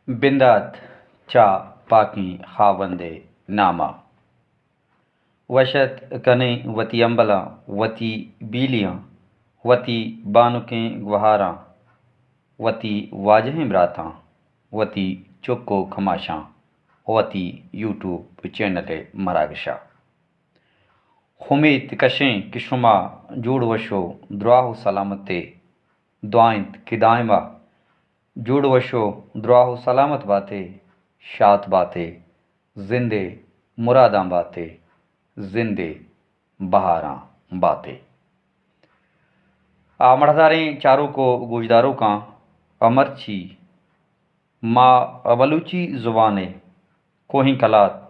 बिंदात चा पाकी खावंदे नामा वशत कने वती अम्बला वती बीलियाँ वती बानुकें गुहारां वती वाजहें बरातां वती चुक्को खमाशां वती यूट्यूब चैनल मरागशा उम्मीद कशें कि शुमा जुड़ वशो द्राहु सलामते दुआइंत किदायमा जुड़ वशो द्राहु सलामत बाते शात बाते जिंदे मुरादां बाते जिंदे बहारां बाते मढ़दारें चारों को गुजदारों का अमरची माँ बलूची ज़ुबाने कोहीं कलात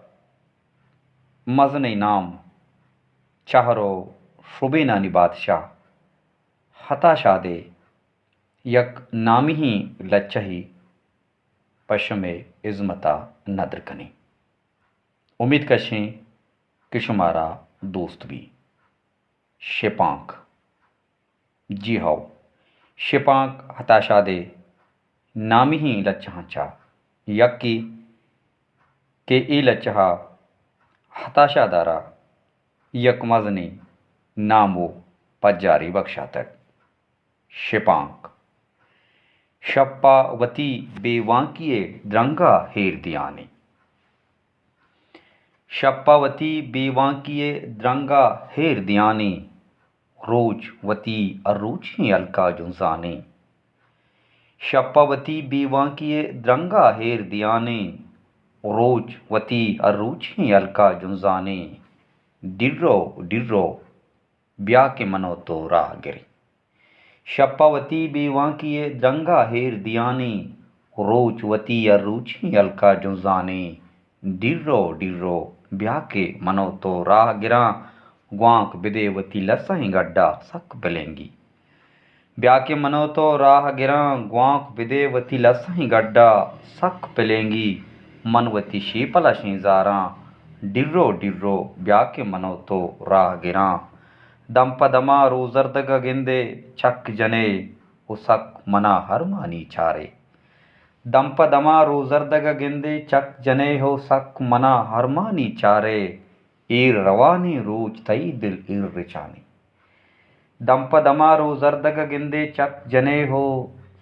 मजन नाम चाहरो शुबे नानी बादशाह हता शादे यक नामी ही लच्चही पशमे इज़्मता नदर कनी। उम्मीद कशें कि शुमारा दोस्त भी शिपांक जी हाओ शिपांक हताशा दे नामी ही लच्चा यक्की के ई लच्चा हताशा दारा यक मजनी नामो पजारी बख्शा तक शिपांक शप्पावती बेवांकिए द्रंगा हेर दियाने शप्पावती बेवांकिए द्रंगा हेर दियाने रोज वती अरूची अलका जुंजाने शप्पावती बेवांकिए द्रंगा हेर दियाने रोज वती अरूची अलका जुंजाने डिर्रो डिर्रो ब्याह के मनो तो राह गिरी शप्पावती बेवांकिए द्रंगा हेर दियाने रोज वती अरूची अलका जुंजाने डिर्रो डिर्रो ब्याह के मनो तो राह गिरा ग्वांक बिदेवती लसहीं गड्ढा सक बिलेंगी ब्याह के मनो तो राह गिरा ग्वांक बिदेवती लसहीं गड्ढा सक पिलेंगी मनवती शीपला शीजारा डिर्रो डिर्रो ब्याह के मनो तो राह गिरा दंपदमा रोजर्दग गिंदे चक जने उसक मना हर मानी चारे दंपदमा रोजर्दग गिंदे चक जने हो सक मना हरमानी चारे ईर रवानी रोज तई दिल ईर रिचानी दंपदमा रोजर्दग गिंदे चक जने हो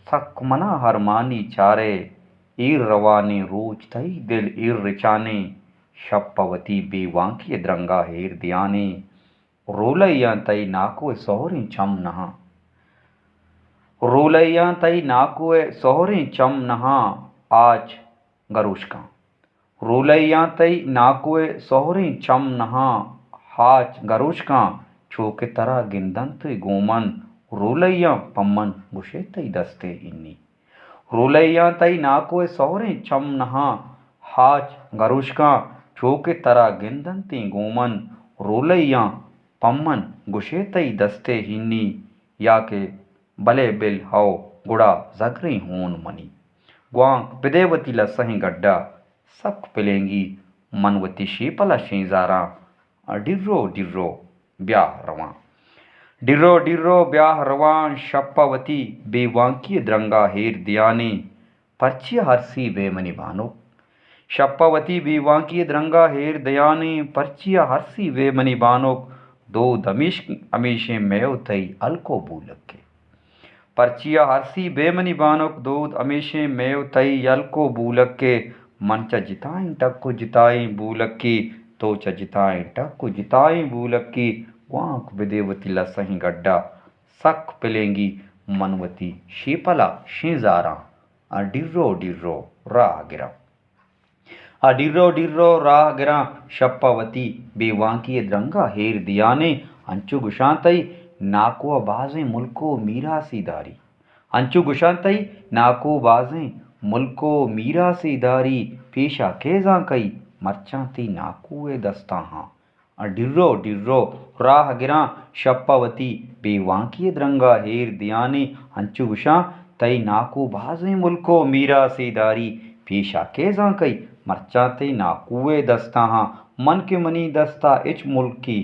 सक मना हरमानी चारे ईर रवानी रोज तई दिल ईर रिचाने शप्पवती बेवांकी द्रंगा हेर दियाने रोलैया तई नाको सोहरी चम नहा रोलैया तई नाकुए सोहरी चम नहा आज गरुशका रोलैया तई नाकुए सोहरी चम नहा हाज गरुशका छोके तरा गिंदंत गोमन रोलैया पम्मन गुशे तई दस्ते इन्नी रोलैया तई नाकुए सोहरी चम नहा हाज गरुशका छोके तरा गिंदंती गोमन रोलैया पम्मन गुशे तई दस्ते हिन्नी या के भले बिल हाओ गुड़ा जगरी होन मनी ग्वांक बिदेवती लसहीं गड्ढा सक पिलेंगी मनवती शीपला शीजारा डिर्रो डिर्रो ब्याह रवां डिर्रो डिर्रो ब्याह रवां शप्पावती बेवांकी द्रंगा हेर दियाने पर्चिया हरसी बेमनी भानो शप्पावती बेवांकी द्रंगा हेर दयाने पर्चिया हरसी बेमनी बानोक दो दमिश अमीशे मेव तई अलको बूलक के पर्चिया हरसी बेमनी बानोक दूध अमीशे मेव तई यलको बूलक के मन च जिताई टक्को जिताई बूलक की तो च जिताई टक्को जिताई बूलक की वांक विदेवती लसहीं गड्ढा सक पिलेंगी मनवती शीपला शीजारा डिर्रो डिर्रो राह गिरा डिर्रो डिर्रो राह गिरा शप्पावती बेवांकी द्रंगा हेर दियाने अंचु गुशांतई नाको बाजें मुल्को मीरा सी दारी अंचु गुशांतई नाको बाजें मुल्को मीरा सी दारी पेशा केजा कई मरचांती नाकुए दस्ता हाँ डिर्रो डिर्रो राह गिरा शप्पावती बेवांकी द्रंगा हेर दियाने अंचु गुशा तई नाको बाजें मुल्को मीरा सी दारी पेशा केजा कई मरचांती नाकुए दस्ता हाँ मन के मनी दस्ता इच मुल्की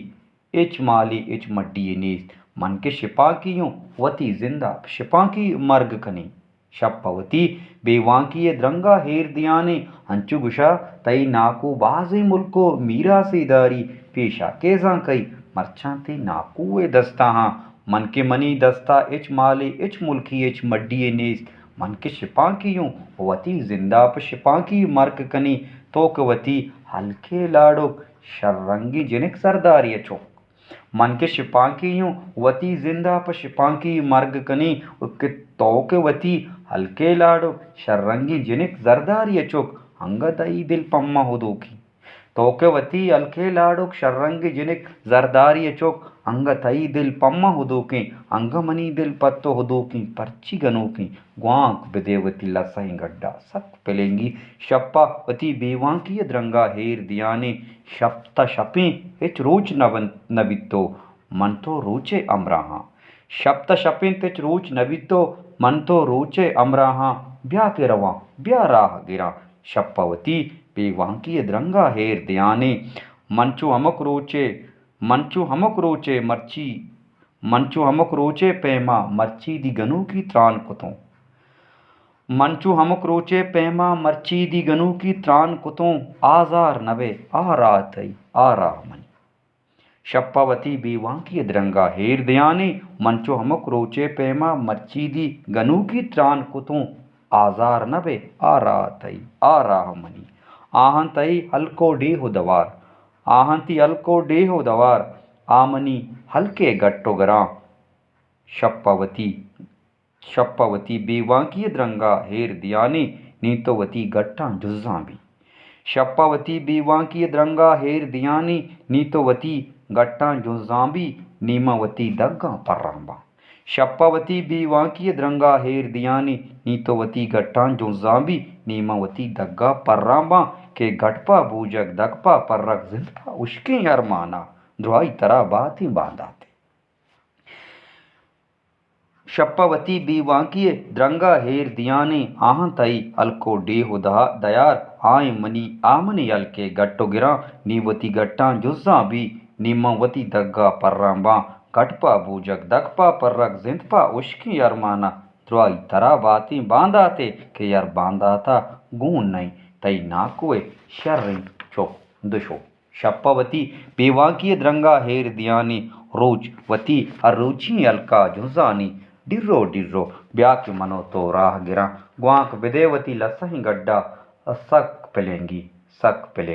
इच माली इच मड्डी नीस मन के शिपा की यूं वती जिंदा शिपा की मर्ग कनी शप्पवती बेवांकी द्रंगा हेर दियाने अंचु गुशा तई नाकू बाजे मुल्को मीरा से दारी पेशा केजा कई मरछाते नाकू दस्ता हाँ मन के मनी दस्ता इच माले इच मुल्की इच मड्डी नेस मन के शिपांकियों वती जिंदाप शिपांकी मर्क कनी तोकवती हल्के लाडुक शर्रंगी जिनिक सरदारी चो मन के शिपांकियों वती जिंदा प शिपांकी मर्ग कनी उके तोके वती हल्के लाडो शर्रंगी जिनिक जरदारी चोक अंगदई दिल पम्मा हुदोकी तोके वती हल्के लाडो शर्रंगी जिनिक जरदारी चोक अंगतई दिल पम्मा हुदोकी अंगमनी दिल पत्तो हुदोकी पर्ची गनोकी ग्वांक बिदेवती लसई गड्डा सक पिलेंगी शप्पा वती बेवांकी द्रंगा हेर दियाने शप्ता शपी इच रोच नबितो मन तो रोचे अमराहा शप्ता शपी तिच रोच नबितो मन तो रोचे अमराहा ब्या के रवा ब्या राह गिरा शप्पावती बेवांकी द्रंगा हेर दियाने मंचो हमक रोचे मर्ची मंचो हमक रोचे पैमा मर्ची दी गनु की त्राण कुतों मंचू हमक रोचे पैमा मर्ची दी गनु की त्राण कुतों आजार नबे आ रहा थई आ रहा मनी शप्पावती बेवांकी द्रंगा हेर दयाने मंचो हमक रोचे पैमा मर्ची दी गनु की त्राण कुतों आजार नबे आ रहा थई आ रहा मनी आहन तई हल्को डेहो दवार आहंती हल्को डेहो दवार आमनी हल्के गट्टो गरा शप्पावती बेवांकी द्रंगा हेर दियाने नीतोवती गट्टा जुज्जा भी शप्पावती बेवांकी द्रंगा हेर दियाने नीतोवती गट्टा जुज्जा भी नीमावती दग्गा पर्रांबा शप्पावती बेवांकी द्रंगा हेर दियाने नीतोवती गट्टा जुज्जा भी नीमावती दग्गा पर्रांबा के गटपा बूजक दगपा पर्रक जिंदपा उश्के अरमाना दुआई तरह बात ही बांधाते शप्पावती बेवांकी द्रंगा हेर दियाने आहं तई अलको डेहो दयार आय मनी आमने अलके गट्टो गिरा नीवती गट्टा जुज्जा भी नीमावती दग्गा पर्रांबा गटपा बूजक दगपा पर्रक जिंदपा उश्के अरमाना दुआई तरह बाती बांधाते के यार बांधा था गुण नहीं तई नाकुए शर्री चो दुशो शप्पावती बेवांकी द्रंगा हेर दियाने रोज वती अरुचि अलका जुजानी डिर्रो डिर्रो ब्या के मनो तो राह गिरा ग्वांक विदेवती लसही गड्डा सक पिलेंगी सक पिले